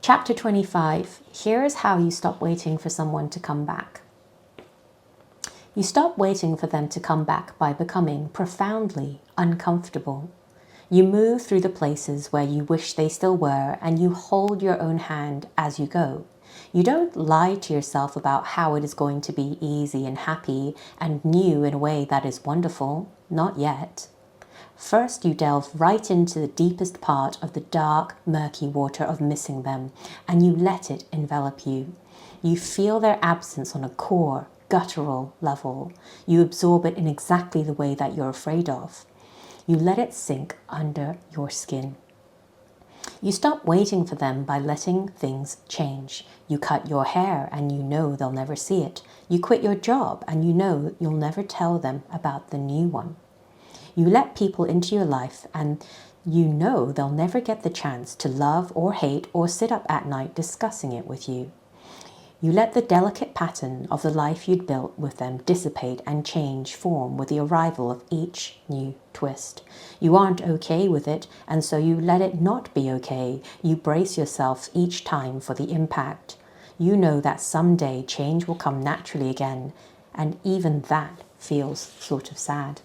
Chapter 25. Here is how you stop waiting for someone to come back. You stop waiting for them to come back by becoming profoundly uncomfortable. You move through the places where you wish they still were, and you hold your own hand as you go. You don't lie to yourself about how it is going to be easy and happy and new in a way that is wonderful. Not yet. First, you delve right into the deepest part of the dark, murky water of missing them, and you let it envelop you. You feel their absence on a core, guttural level. You absorb it in exactly the way that you're afraid of. You let it sink under your skin. You stop waiting for them by letting things change. You cut your hair and you know they'll never see it. You quit your job and you know you'll never tell them about the new one. You let people into your life and you know they'll never get the chance to love or hate or sit up at night discussing it with you. You let the delicate pattern of the life you'd built with them dissipate and change form with the arrival of each new twist. You aren't okay with it, and so you let it not be okay. You brace yourself each time for the impact. You know that someday change will come naturally again, and even that feels sort of sad.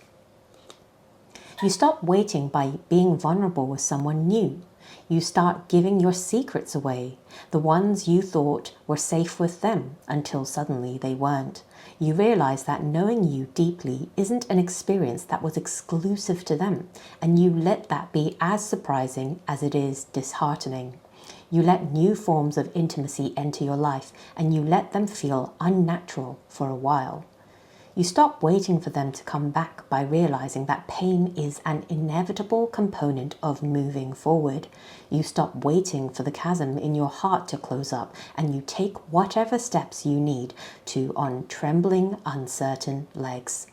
You stop waiting by being vulnerable with someone new. You start giving your secrets away, the ones you thought were safe with them, until suddenly they weren't. You realize that knowing you deeply isn't an experience that was exclusive to them, and you let that be as surprising as it is disheartening. You let new forms of intimacy enter your life, and you let them feel unnatural for a while. You stop waiting for them to come back by realizing that pain is an inevitable component of moving forward. You stop waiting for the chasm in your heart to close up, and you take whatever steps you need to on trembling, uncertain legs.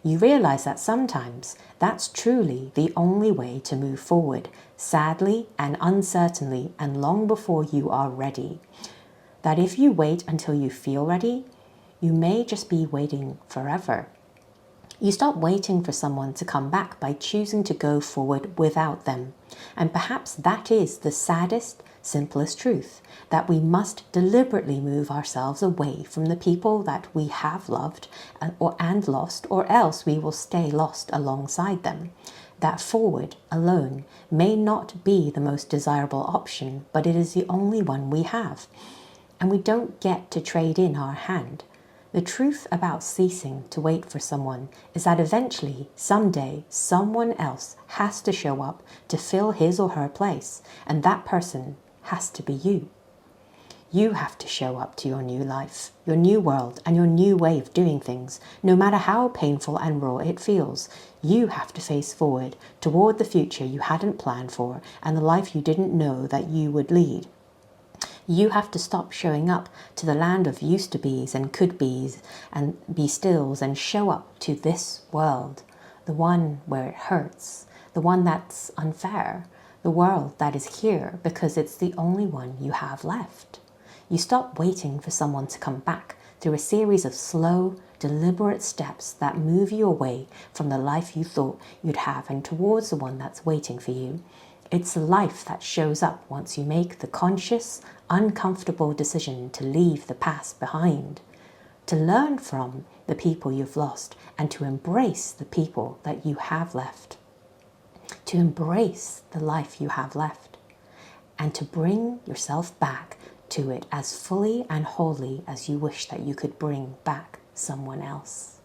You realize that sometimes that's truly the only way to move forward, sadly and uncertainly and long before you are ready. That if you wait until you feel ready, you may just be waiting forever. You stop waiting for someone to come back by choosing to go forward without them. And perhaps that is the saddest, simplest truth, that we must deliberately move ourselves away from the people that we have loved and lost, or else we will stay lost alongside them. That forward alone may not be the most desirable option, but it is the only one we have. And we don't get to trade in our hand. The truth about ceasing to wait for someone is that eventually, someday, someone else has to show up to fill his or her place, and that person has to be you. You have to show up to your new life, your new world, and your new way of doing things, no matter how painful and raw it feels. You have to face forward toward the future you hadn't planned for and the life you didn't know that you would lead. You have to stop showing up to the land of used to be's and could be's and be stills and show up to this world, the one where it hurts, the one that's unfair, the world that is here because it's the only one you have left. You stop waiting for someone to come back through a series of slow, deliberate steps that move you away from the life you thought you'd have and towards the one that's waiting for you. It's life that shows up once you make the conscious, uncomfortable decision to leave the past behind, to learn from the people you've lost, and to embrace the people that you have left, to embrace the life you have left, and to bring yourself back to it as fully and wholly as you wish that you could bring back someone else.